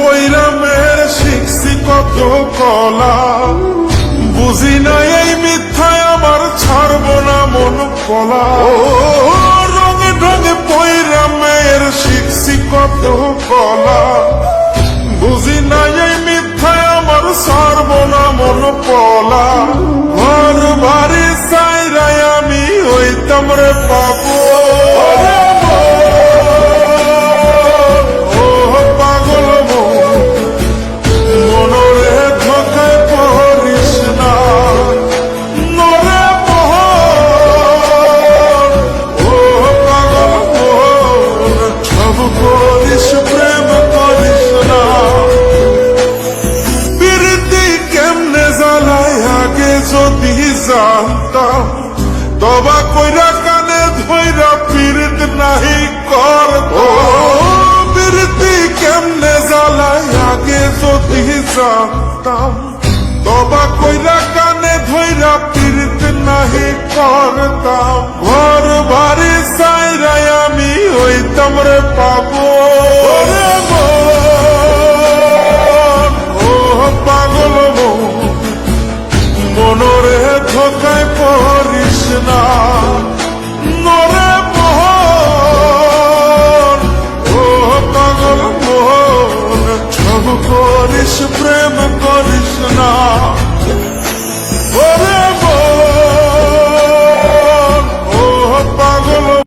পইরা মেয়ের শিখছি কত কলা, বুঝি না এই মিথ্যায় আমার ছাড়বো না মন কলা। রঙে ঢঙে পইরা মেয়ের শিখছি কত কলা, বুঝি না এই মিথ্যায় আমার ছাড়বো না মন কলা। ঘর বাড়ি চাইরাই আমি হইতাম রে পাবো, যদি জানতাম তবা কইরা কানে ধইরা পীড়িত নাহি করতাম। পীড়িতি কেমনে জ্বালায় আগে যদি জানতাম তবা কইরা কানে ধইরা পীড়িত নাহি করতাম। ঘর বাড়ি চাইরাই আমি হইতাম রে পাবো।